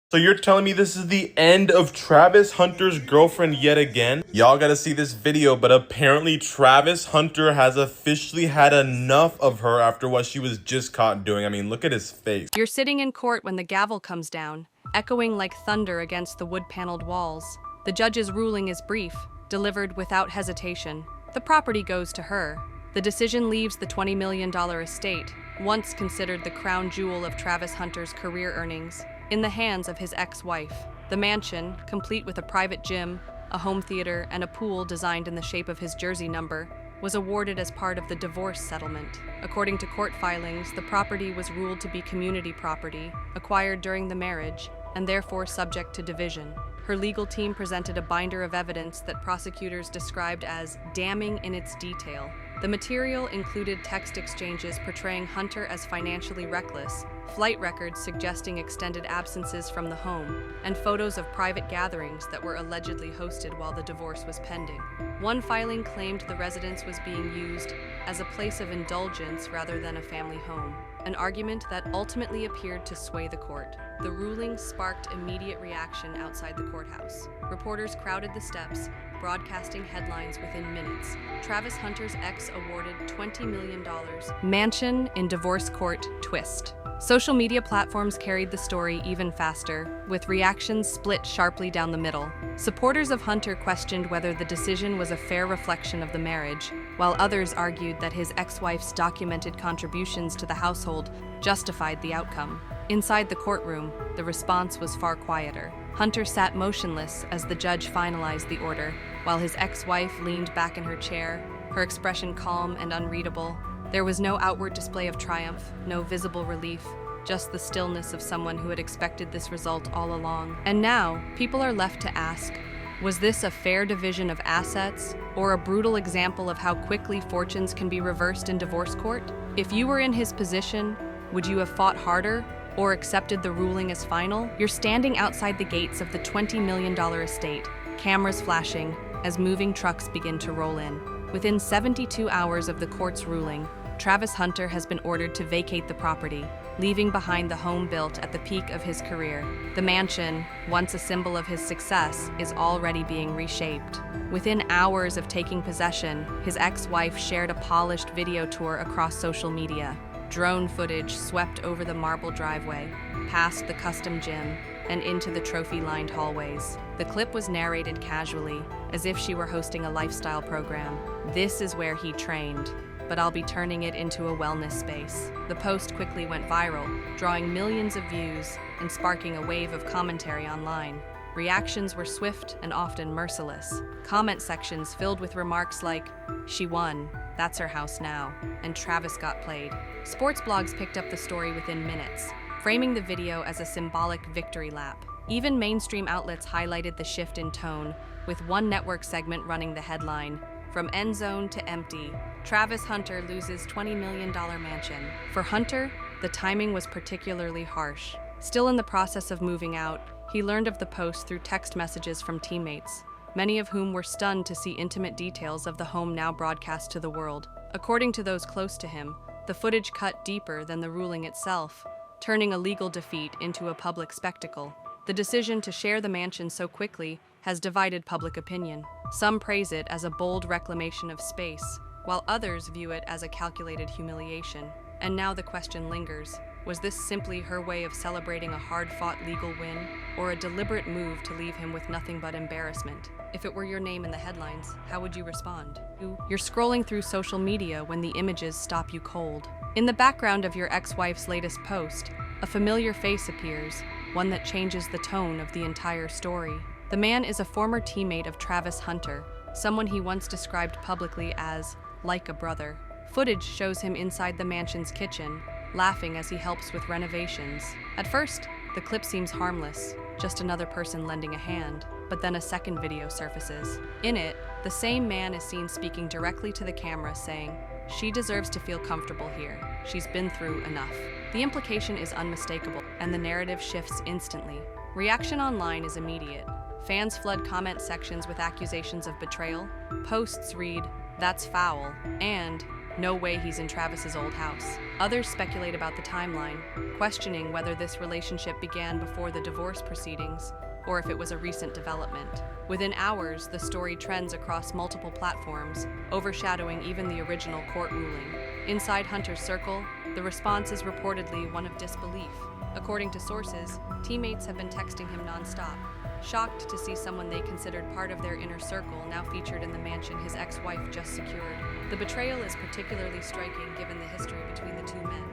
So you're telling me this is the end of Travis Hunter's girlfriend yet again? Y'all gotta see this video, but apparently Travis Hunter has officially had enough of her after what she was just caught doing. I mean, look at his face. You're sitting in court when the gavel comes down, echoing like thunder against the wood-paneled walls. The judge's ruling is brief, delivered without hesitation. The property goes to her. The decision leaves the $20 million estate, once considered the crown jewel of Travis Hunter's career earnings, in the hands of his ex-wife. The mansion, complete with a private gym, a home theater, and a pool designed in the shape of his jersey number, was awarded as part of the divorce settlement. According to court filings, the property was ruled to be community property, acquired during the marriage, and therefore subject to division. Her legal team presented a binder of evidence that prosecutors described as damning in its detail. The material included text exchanges portraying Hunter as financially reckless, flight records suggesting extended absences from the home, and photos of private gatherings that were allegedly hosted while the divorce was pending. One filing claimed the residence was being used as a place of indulgence rather than a family home, an argument that ultimately appeared to sway the court. The ruling sparked immediate reaction outside the courthouse. Reporters crowded the steps, broadcasting headlines within minutes. Travis Hunter's ex awarded $20 million. Mansion in divorce court twist. Social media platforms carried the story even faster, with reactions split sharply down the middle. Supporters of Hunter questioned whether the decision was a fair reflection of the marriage, while others argued that his ex-wife's documented contributions to the household justified the outcome. Inside the courtroom, the response was far quieter. Hunter sat motionless as the judge finalized the order, while his ex-wife leaned back in her chair, her expression calm and unreadable. There was no outward display of triumph, no visible relief, just the stillness of someone who had expected this result all along. And now, people are left to ask, was this a fair division of assets, or a brutal example of how quickly fortunes can be reversed in divorce court? If you were in his position, would you have fought harder, or accepted the ruling as final? You're standing outside the gates of the $20 million estate, cameras flashing, as moving trucks begin to roll in. Within 72 hours of the court's ruling, Travis Hunter has been ordered to vacate the property, leaving behind the home built at the peak of his career. The mansion, once a symbol of his success, is already being reshaped. Within hours of taking possession, his ex-wife shared a polished video tour across social media. Drone footage swept over the marble driveway, past the custom gym, and into the trophy-lined hallways. The clip was narrated casually, as if she were hosting a lifestyle program. "This is where he trained, but I'll be turning it into a wellness space." The post quickly went viral, drawing millions of views and sparking a wave of commentary online. Reactions were swift and often merciless. Comment sections filled with remarks like, "She won, that's her house now," and "Travis got played." Sports blogs picked up the story within minutes, framing the video as a symbolic victory lap. Even mainstream outlets highlighted the shift in tone, with one network segment running the headline, "From end zone to empty, Travis Hunter loses $20 million mansion." For Hunter, the timing was particularly harsh. Still in the process of moving out, he learned of the post through text messages from teammates, many of whom were stunned to see intimate details of the home now broadcast to the world. According to those close to him, the footage cut deeper than the ruling itself, turning a legal defeat into a public spectacle. The decision to share the mansion so quickly has divided public opinion. Some praise it as a bold reclamation of space, while others view it as a calculated humiliation. And now the question lingers. Was this simply her way of celebrating a hard-fought legal win, or a deliberate move to leave him with nothing but embarrassment? If it were your name in the headlines, how would you respond? You're scrolling through social media when the images stop you cold. In the background of your ex-wife's latest post, a familiar face appears, one that changes the tone of the entire story. The man is a former teammate of Travis Hunter, someone he once described publicly as like a brother. Footage shows him inside the mansion's kitchen, laughing as he helps with renovations. At first, the clip seems harmless, just another person lending a hand, but then a second video surfaces. In it, the same man is seen speaking directly to the camera saying, "She deserves to feel comfortable here. She's been through enough." The implication is unmistakable, and the narrative shifts instantly. Reaction online is immediate. Fans flood comment sections with accusations of betrayal. Posts read, "That's foul," and No way he's in Travis's old house. Others speculate about the timeline, questioning whether this relationship began before the divorce proceedings or if it was a recent development. Within hours, the story trends across multiple platforms, overshadowing even the original court ruling. Inside Hunter's circle, the response is reportedly one of disbelief. According to sources, teammates have been texting him nonstop, shocked to see someone they considered part of their inner circle now featured in the mansion his ex-wife just secured. The betrayal is particularly striking given the history between the two men,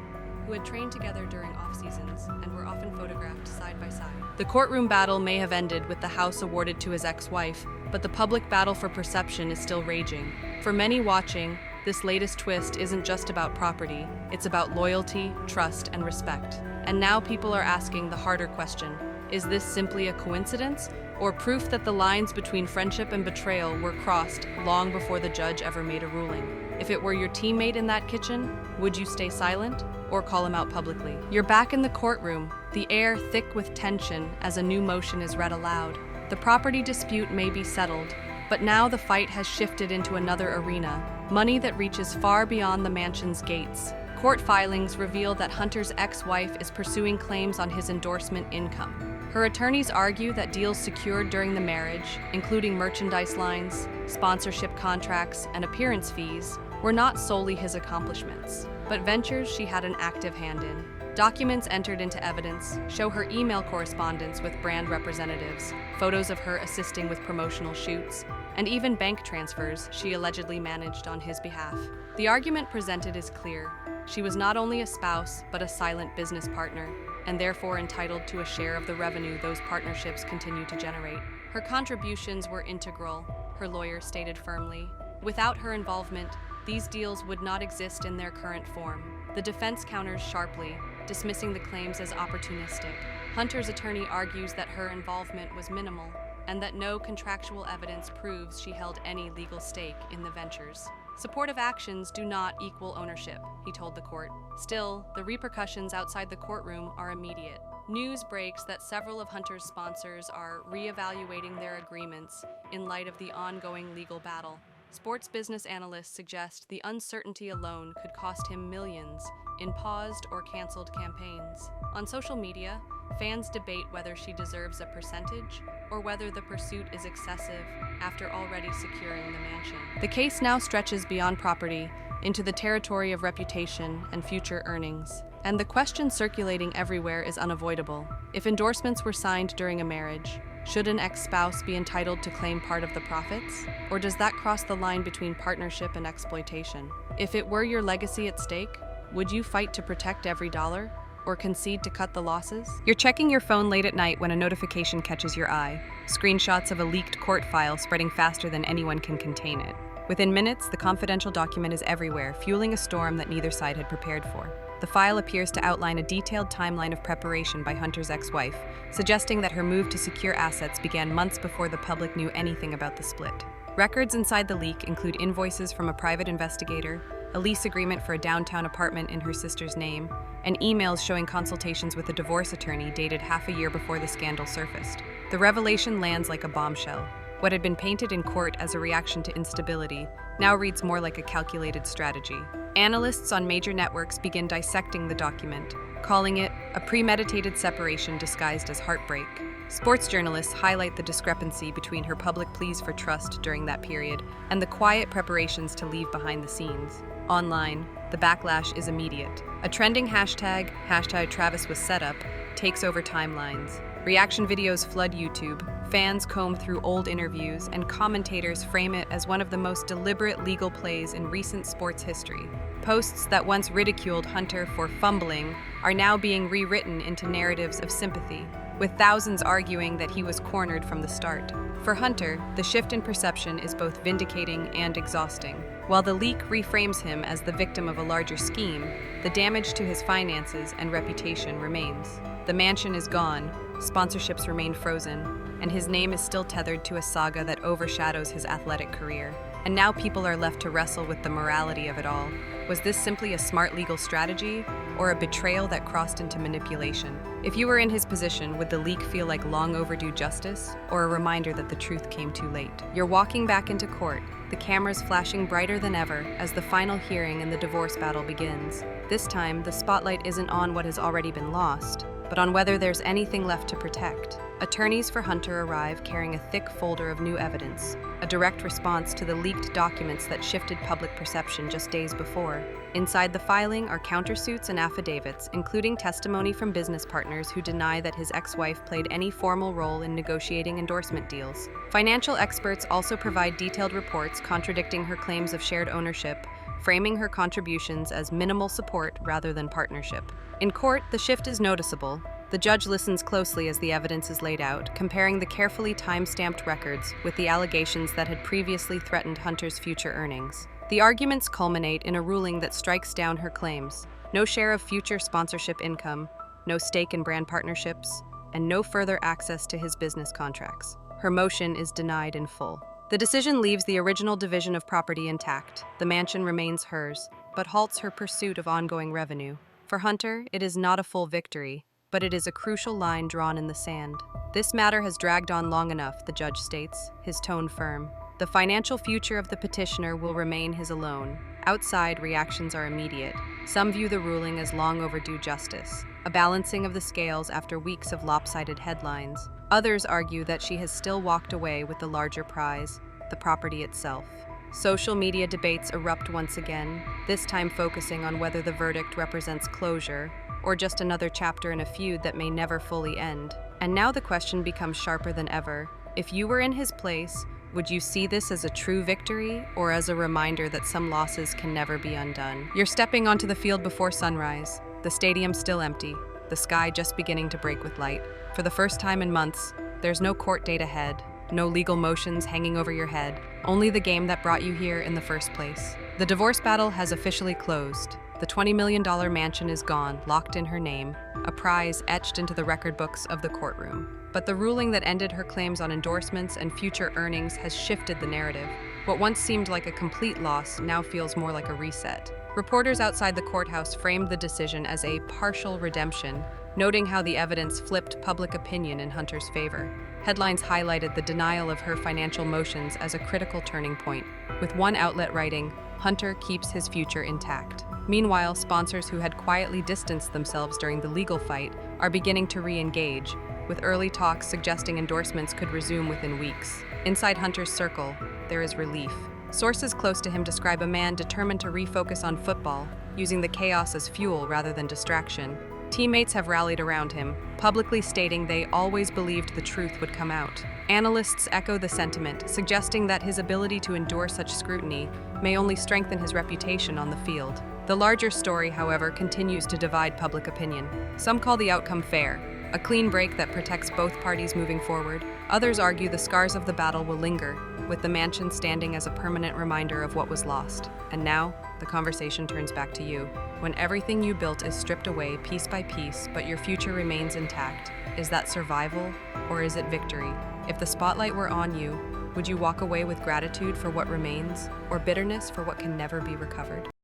who had trained together during off-seasons and were often photographed side by side. The courtroom battle may have ended with the house awarded to his ex-wife, but the public battle for perception is still raging. For many watching, this latest twist isn't just about property, it's about loyalty, trust, and respect. And now people are asking the harder question: is this simply a coincidence, or proof that the lines between friendship and betrayal were crossed long before the judge ever made a ruling? If it were your teammate in that kitchen, would you stay silent or call him out publicly? You're back in the courtroom, the air thick with tension as a new motion is read aloud. The property dispute may be settled, but now the fight has shifted into another arena, money that reaches far beyond the mansion's gates. Court filings reveal that Hunter's ex-wife is pursuing claims on his endorsement income. Her attorneys argue that deals secured during the marriage, including merchandise lines, sponsorship contracts, and appearance fees, were not solely his accomplishments, but ventures she had an active hand in. Documents entered into evidence show her email correspondence with brand representatives, photos of her assisting with promotional shoots, and even bank transfers she allegedly managed on his behalf. The argument presented is clear. She was not only a spouse, but a silent business partner, and therefore entitled to a share of the revenue those partnerships continue to generate. Her contributions were integral, her lawyer stated firmly. Without her involvement, these deals would not exist in their current form. The defense counters sharply, dismissing the claims as opportunistic. Hunter's attorney argues that her involvement was minimal, and that no contractual evidence proves she held any legal stake in the ventures. Supportive actions do not equal ownership, he told the court. Still, the repercussions outside the courtroom are immediate. News breaks that several of Hunter's sponsors are reevaluating their agreements in light of the ongoing legal battle. Sports business analysts suggest the uncertainty alone could cost him millions in paused or canceled campaigns. On social media, fans debate whether she deserves a percentage or whether the pursuit is excessive after already securing the mansion. The case now stretches beyond property into the territory of reputation and future earnings. And the question circulating everywhere is unavoidable. If endorsements were signed during a marriage, should an ex-spouse be entitled to claim part of the profits? Or does that cross the line between partnership and exploitation? If it were your legacy at stake, would you fight to protect every dollar? Or concede to cut the losses? You're checking your phone late at night when a notification catches your eye. Screenshots of a leaked court file spreading faster than anyone can contain it. Within minutes, the confidential document is everywhere, fueling a storm that neither side had prepared for. The file appears to outline a detailed timeline of preparation by Hunter's ex-wife, suggesting that her move to secure assets began months before the public knew anything about the split. Records inside the leak include invoices from a private investigator, a lease agreement for a downtown apartment in her sister's name, and emails showing consultations with a divorce attorney dated half a year before the scandal surfaced. The revelation lands like a bombshell. What had been painted in court as a reaction to instability now reads more like a calculated strategy. Analysts on major networks begin dissecting the document, calling it a premeditated separation disguised as heartbreak. Sports journalists highlight the discrepancy between her public pleas for trust during that period and the quiet preparations to leave behind the scenes. Online, the backlash is immediate. A trending hashtag Travis was set up, takes over timelines. Reaction videos flood YouTube, fans comb through old interviews, and commentators frame it as one of the most deliberate legal plays in recent sports history. Posts that once ridiculed Hunter for fumbling are now being rewritten into narratives of sympathy, with thousands arguing that he was cornered from the start. For Hunter, the shift in perception is both vindicating and exhausting. While the leak reframes him as the victim of a larger scheme, the damage to his finances and reputation remains. The mansion is gone, sponsorships remain frozen, and his name is still tethered to a saga that overshadows his athletic career. And now people are left to wrestle with the morality of it all. Was this simply a smart legal strategy, or a betrayal that crossed into manipulation? If you were in his position, would the leak feel like long overdue justice or a reminder that the truth came too late? You're walking back into court, the cameras flashing brighter than ever as the final hearing in the divorce battle begins. This time, the spotlight isn't on what has already been lost, but on whether there's anything left to protect. Attorneys for Hunter arrive carrying a thick folder of new evidence, a direct response to the leaked documents that shifted public perception just days before. Inside the filing are countersuits and affidavits, including testimony from business partners who deny that his ex-wife played any formal role in negotiating endorsement deals. Financial experts also provide detailed reports contradicting her claims of shared ownership, framing her contributions as minimal support rather than partnership. In court, the shift is noticeable. The judge listens closely as the evidence is laid out, comparing the carefully time-stamped records with the allegations that had previously threatened Hunter's future earnings. The arguments culminate in a ruling that strikes down her claims: no share of future sponsorship income, no stake in brand partnerships, and no further access to his business contracts. Her motion is denied in full. The decision leaves the original division of property intact. The mansion remains hers, but halts her pursuit of ongoing revenue. For Hunter, it is not a full victory, but it is a crucial line drawn in the sand. This matter has dragged on long enough, the judge states, his tone firm. The financial future of the petitioner will remain his alone. Outside, reactions are immediate. Some view the ruling as long overdue justice, a balancing of the scales after weeks of lopsided headlines. Others argue that she has still walked away with the larger prize, the property itself. Social media debates erupt once again, this time focusing on whether the verdict represents closure or just another chapter in a feud that may never fully end. And now the question becomes sharper than ever. If you were in his place, would you see this as a true victory or as a reminder that some losses can never be undone? You're stepping onto the field before sunrise, the stadium still empty, the sky just beginning to break with light. For the first time in months, there's no court date ahead, no legal motions hanging over your head, only the game that brought you here in the first place. The divorce battle has officially closed. The $20 million mansion is gone, locked in her name, a prize etched into the record books of the courtroom. But the ruling that ended her claims on endorsements and future earnings has shifted the narrative. What once seemed like a complete loss now feels more like a reset. Reporters outside the courthouse framed the decision as a partial redemption, noting how the evidence flipped public opinion in Hunter's favor. Headlines highlighted the denial of her financial motions as a critical turning point, with one outlet writing, "Hunter keeps his future intact." Meanwhile, sponsors who had quietly distanced themselves during the legal fight are beginning to re-engage, with early talks suggesting endorsements could resume within weeks. Inside Hunter's circle, there is relief. Sources close to him describe a man determined to refocus on football, using the chaos as fuel rather than distraction. Teammates have rallied around him, publicly stating they always believed the truth would come out. Analysts echo the sentiment, suggesting that his ability to endure such scrutiny may only strengthen his reputation on the field. The larger story, however, continues to divide public opinion. Some call the outcome fair, a clean break that protects both parties moving forward. Others argue the scars of the battle will linger, with the mansion standing as a permanent reminder of what was lost. And now, the conversation turns back to you. When everything you built is stripped away piece by piece, but your future remains intact, is that survival or is it victory? If the spotlight were on you, would you walk away with gratitude for what remains or bitterness for what can never be recovered?